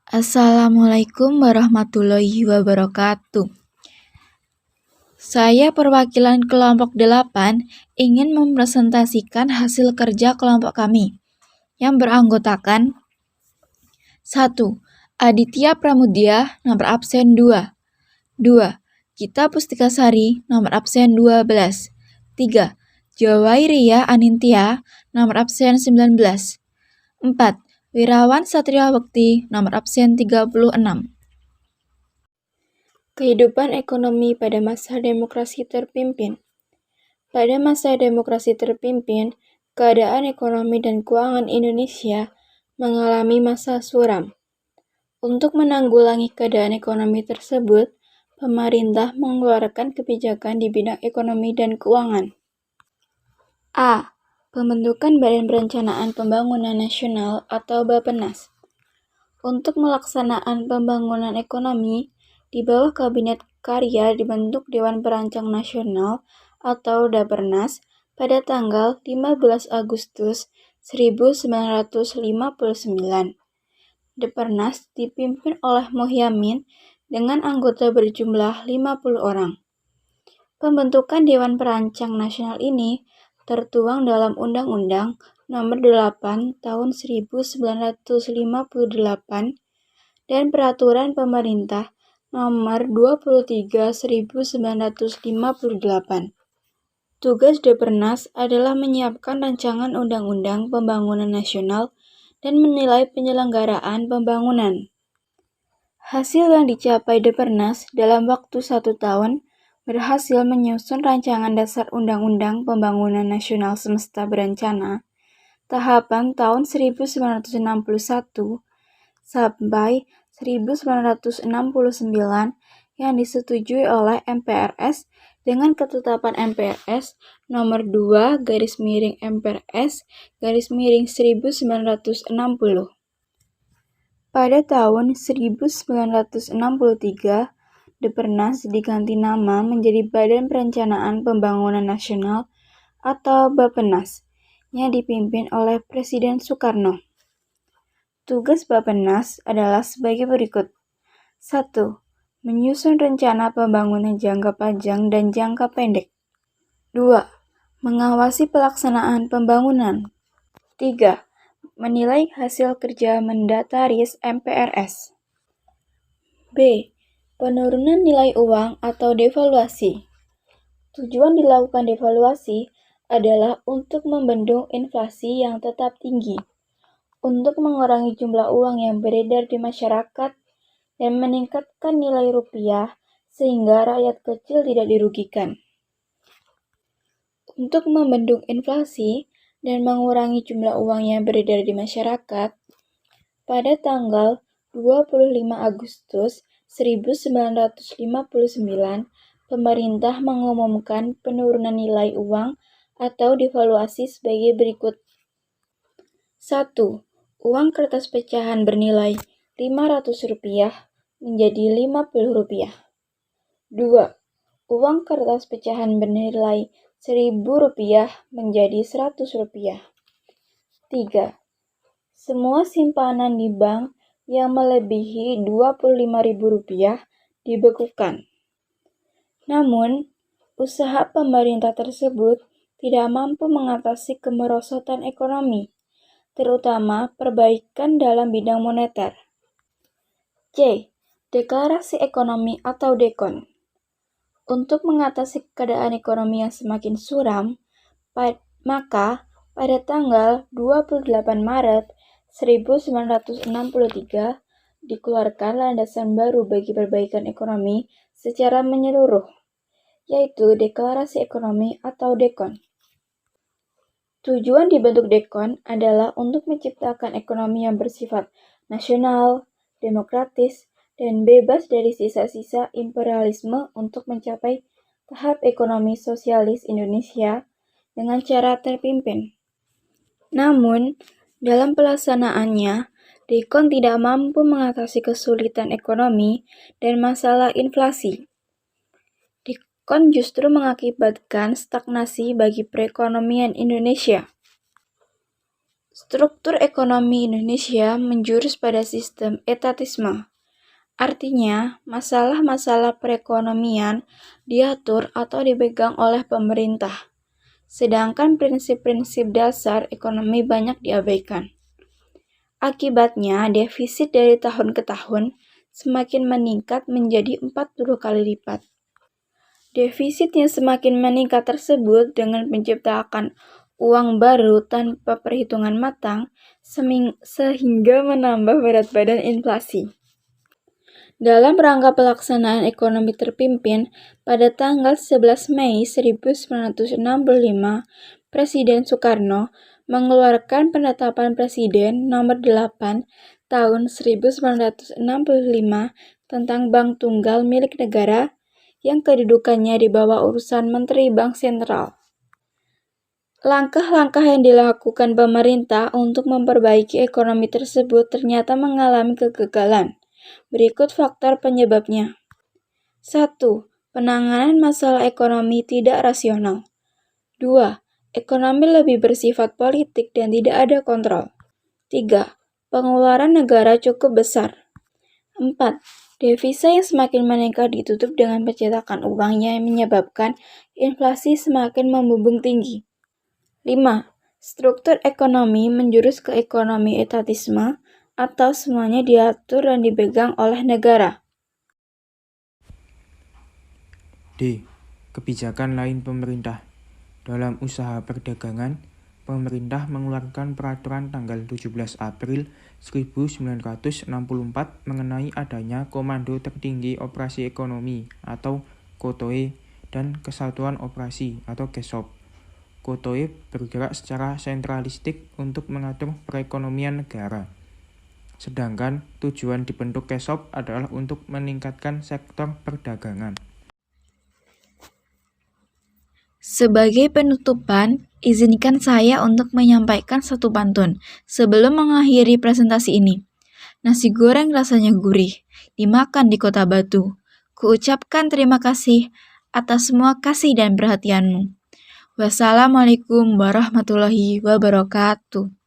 Assalamualaikum warahmatullahi wabarakatuh. Saya perwakilan kelompok 8 ingin mempresentasikan hasil kerja kelompok kami yang beranggotakan 1. Aditya Pramudia, nomor absen 2. 2. Gita Pustikasari, nomor absen 12. 3. Jawairia Anintya, nomor absen 19. 4. Wirawan Satria Bekti, nomor absen 36. Kehidupan ekonomi pada masa demokrasi terpimpin. Pada masa demokrasi terpimpin, keadaan ekonomi dan keuangan Indonesia mengalami masa suram. Untuk menanggulangi keadaan ekonomi tersebut, pemerintah mengeluarkan kebijakan di bidang ekonomi dan keuangan. A. Pembentukan Badan Perencanaan Pembangunan Nasional atau Bappenas. Untuk melaksanaan pembangunan ekonomi, di bawah Kabinet Karya dibentuk Dewan Perancang Nasional atau Dapernas pada tanggal 15 Agustus 1959. Dapernas dipimpin oleh Muhyamin dengan anggota berjumlah 50 orang. Pembentukan Dewan Perancang Nasional ini tertuang dalam Undang-Undang Nomor 8 Tahun 1958 dan Peraturan Pemerintah Nomor 23 1958. Tugas Dapernas adalah menyiapkan rancangan undang-undang pembangunan nasional dan menilai penyelenggaraan pembangunan. Hasil yang dicapai Dapernas dalam waktu 1 tahun berhasil menyusun rancangan dasar Undang-Undang Pembangunan Nasional Semesta Berencana tahapan tahun 1961 sampai 1969 yang disetujui oleh MPRS dengan ketetapan MPRS nomor 2/MPRS/1960. Pada tahun 1963, Dapernas diganti nama menjadi Badan Perencanaan Pembangunan Nasional atau Bappenas yang dipimpin oleh Presiden Soekarno. Tugas Bappenas adalah sebagai berikut. 1. Menyusun rencana pembangunan jangka panjang dan jangka pendek. 2. Mengawasi pelaksanaan pembangunan. 3. Menilai hasil kerja Mendataris MPRS. B. Penurunan nilai uang atau devaluasi. Tujuan dilakukan devaluasi adalah untuk membendung inflasi yang tetap tinggi, untuk mengurangi jumlah uang yang beredar di masyarakat, dan meningkatkan nilai rupiah sehingga rakyat kecil tidak dirugikan. Untuk membendung inflasi dan mengurangi jumlah uang yang beredar di masyarakat, pada tanggal 25 Agustus 1959, pemerintah mengumumkan penurunan nilai uang atau devaluasi sebagai berikut. 1. Uang kertas pecahan bernilai Rp500 menjadi Rp50. 2. Uang kertas pecahan bernilai Rp1.000 menjadi Rp100. 3. Semua simpanan di bank yang melebihi Rp25.000 dibekukan. Namun, usaha pemerintah tersebut tidak mampu mengatasi kemerosotan ekonomi, terutama perbaikan dalam bidang moneter. C. Deklarasi Ekonomi atau DEKON. Untuk mengatasi keadaan ekonomi yang semakin suram, maka pada tanggal 28 Maret 1963 dikeluarkan landasan baru bagi perbaikan ekonomi secara menyeluruh, yaitu Deklarasi Ekonomi atau DEKON. Tujuan dibentuk DEKON adalah untuk menciptakan ekonomi yang bersifat nasional, demokratis, dan bebas dari sisa-sisa imperialisme untuk mencapai tahap ekonomi sosialis Indonesia dengan cara terpimpin. Namun, dalam pelaksanaannya, DEKON tidak mampu mengatasi kesulitan ekonomi dan masalah inflasi. DEKON justru mengakibatkan stagnasi bagi perekonomian Indonesia. Struktur ekonomi Indonesia menjurus pada sistem etatisme. Artinya, masalah-masalah perekonomian diatur atau dipegang oleh pemerintah, sedangkan prinsip-prinsip dasar ekonomi banyak diabaikan. Akibatnya, defisit dari tahun ke tahun semakin meningkat menjadi 40 kali lipat. Defisit yang semakin meningkat tersebut dengan menciptakan uang baru tanpa perhitungan matang sehingga menambah berat badan inflasi. Dalam rangka pelaksanaan ekonomi terpimpin, pada tanggal 11 Mei 1965, Presiden Soekarno mengeluarkan Penetapan Presiden Nomor 8 Tahun 1965 tentang Bank Tunggal milik negara yang kedudukannya di bawah urusan Menteri Bank Sentral. Langkah-langkah yang dilakukan pemerintah untuk memperbaiki ekonomi tersebut ternyata mengalami kegagalan. Berikut faktor penyebabnya. 1. Penanganan masalah ekonomi tidak rasional. 2. Ekonomi lebih bersifat politik dan tidak ada kontrol. 3. Pengeluaran negara cukup besar. 4. Devisa yang semakin meningkat ditutup dengan pencetakan uangnya yang menyebabkan inflasi semakin membumbung tinggi. 5. Struktur ekonomi menjurus ke ekonomi etatisme atau semuanya diatur dan dipegang oleh negara. D. Kebijakan lain pemerintah. Dalam usaha perdagangan, pemerintah mengeluarkan peraturan tanggal 17 April 1964 mengenai adanya Komando Tertinggi Operasi Ekonomi atau KOTOE dan Kesatuan Operasi atau KESOP. KOTOE bergerak secara sentralistik untuk mengatur perekonomian negara. Sedangkan tujuan dibentuk KESOP adalah untuk meningkatkan sektor perdagangan. Sebagai penutupan, izinkan saya untuk menyampaikan satu pantun sebelum mengakhiri presentasi ini. Nasi goreng rasanya gurih, dimakan di Kota Batu. Kuucapkan terima kasih atas semua kasih dan perhatianmu. Wassalamualaikum warahmatullahi wabarakatuh.